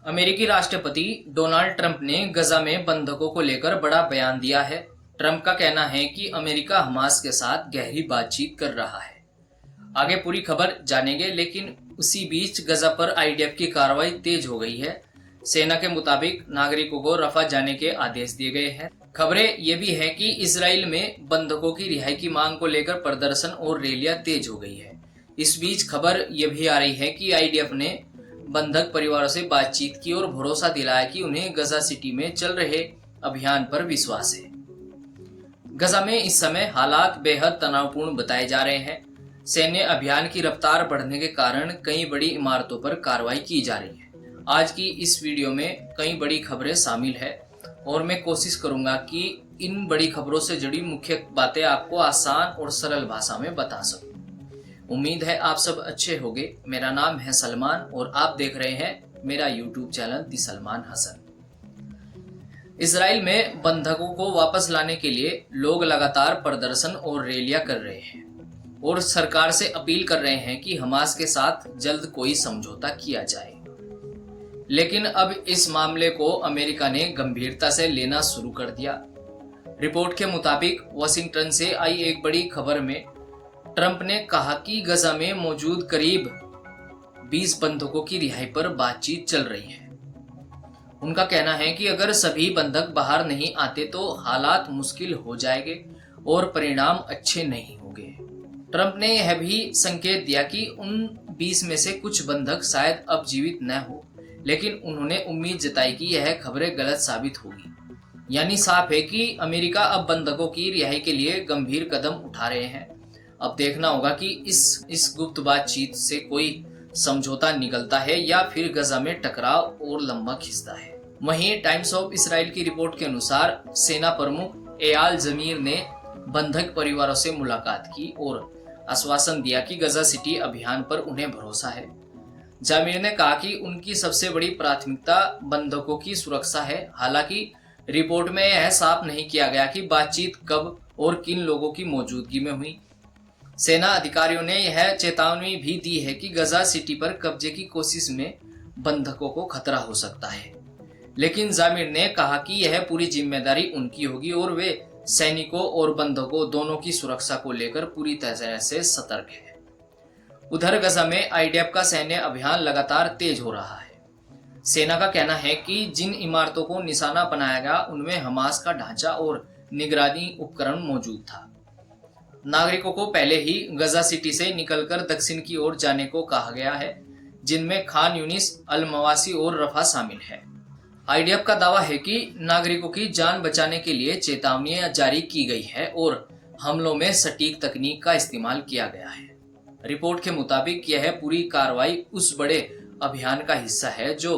अमेरिकी राष्ट्रपति Donald Trump ने गजा में बंधकों को लेकर बड़ा बयान दिया है। ट्रंप का कहना है कि अमेरिका हमास के साथ गहरी बातचीत कर रहा है। आगे पूरी खबर जानेंगे, लेकिन उसी बीच गजा पर आईडीएफ की कार्रवाई तेज हो गई है। सेना के मुताबिक नागरिकों को रफा जाने के आदेश दिए गए हैं। खबरें ये भी हैं कि इसराइल में बंधकों की रिहाई की मांग को लेकर प्रदर्शन और रैलियां तेज हो गई है। इस बीच खबर ये भी आ रही है कि आईडीएफ ने बंधक परिवारों से बातचीत की और भरोसा दिलाया कि उन्हें गजा सिटी में चल रहे अभियान पर विश्वास है। गजा में इस समय हालात बेहद तनावपूर्ण बताए जा रहे हैं। सैन्य अभियान की रफ्तार बढ़ने के कारण कई बड़ी इमारतों पर कार्रवाई की जा रही है। आज की इस वीडियो में कई बड़ी खबरें शामिल है और मैं कोशिश करूंगा कि इन बड़ी खबरों से जुड़ी मुख्य बातें आपको आसान और सरल भाषा में बता सकूं। उम्मीद है आप सब अच्छे होंगे। मेरा नाम है सलमान और आप देख रहे हैं मेरा यूट्यूब चैनल दी सलमान हसन। इजराइल में बंधकों को वापस लाने के लिए लोग लगातार प्रदर्शन और रैलियां कर रहे हैं और सरकार से अपील कर रहे हैं कि हमास के साथ जल्द कोई समझौता किया जाए। लेकिन अब इस मामले को अमेरिका ने गंभीरता से लेना शुरू कर दिया। रिपोर्ट के मुताबिक वाशिंगटन से आई एक बड़ी खबर में ट्रंप ने कहा कि गजा में मौजूद करीब 20 बंधकों की रिहाई पर बातचीत चल रही है। उनका कहना है कि अगर सभी बंधक बाहर नहीं आते तो हालात मुश्किल हो जाएंगे और परिणाम अच्छे नहीं होंगे। ट्रंप ने यह भी संकेत दिया कि उन 20 में से कुछ बंधक शायद अब जीवित न हो, लेकिन उन्होंने उम्मीद जताई कि यह खबरें गलत साबित होगी। यानी साफ है कि अमेरिका अब बंधकों की रिहाई के लिए गंभीर कदम उठा रहे हैं। अब देखना होगा कि इस गुप्त बातचीत से कोई समझौता निकलता है या फिर गजा में टकराव और लंबा खिंचता है। वहीं टाइम्स ऑफ इसराइल की रिपोर्ट के अनुसार सेना प्रमुख एयाल जमीर ने बंधक परिवारों से मुलाकात की और आश्वासन दिया कि गजा सिटी अभियान पर उन्हें भरोसा है। जामिर ने कहा कि उनकी सबसे बड़ी प्राथमिकता बंधकों की सुरक्षा है। हालांकि रिपोर्ट में यह साफ नहीं किया गया कि बातचीत कब और किन लोगों की मौजूदगी में हुई। सेना अधिकारियों ने यह चेतावनी भी दी है कि गजा सिटी पर कब्जे की कोशिश में बंधकों को खतरा हो सकता है, लेकिन जामिर ने कहा कि यह पूरी जिम्मेदारी उनकी होगी और वे सैनिकों और बंधकों दोनों की सुरक्षा को लेकर पूरी तरह से सतर्क है। उधर गजा में आईडीएफ का सैन्य अभियान लगातार तेज हो रहा है। सेना का कहना है कि जिन इमारतों को निशाना बनाया गया उनमें हमास का ढांचा और निगरानी उपकरण मौजूद था। नागरिकों को पहले ही गजा सिटी से निकलकर दक्षिण की ओर जाने को कहा गया है, जिनमें खान यूनिस, अल मवासी और रफा शामिल है। आईडीएफ का दावा है कि नागरिकों की जान बचाने के लिए चेतावनियां जारी की गई है और हमलों में सटीक तकनीक का इस्तेमाल किया गया है। रिपोर्ट के मुताबिक यह पूरी कार्रवाई उस बड़े अभियान का हिस्सा है जो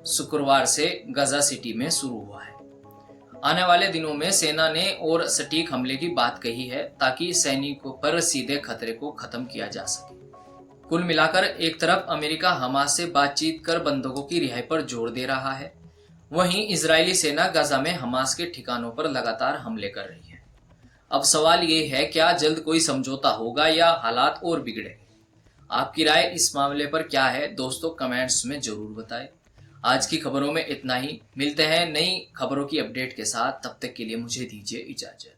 शुक्रवार से गजा सिटी में शुरू हुआ है। आने वाले दिनों में सेना ने और सटीक हमले की बात कही है ताकि सैनिकों पर सीधे खतरे को खत्म किया जा सके। कुल मिलाकर एक तरफ अमेरिका हमास से बातचीत कर बंधकों की रिहाई पर जोर दे रहा है, वहीं इजरायली सेना गजा में हमास के ठिकानों पर लगातार हमले कर रही है। अब सवाल ये है, क्या जल्द कोई समझौता होगा या हालात और बिगड़ेंगे? आपकी राय इस मामले पर क्या है दोस्तों, कमेंट्स में जरूर बताएं। आज की खबरों में इतना ही। मिलते हैं नई खबरों की अपडेट के साथ, तब तक के लिए मुझे दीजिए इजाजत।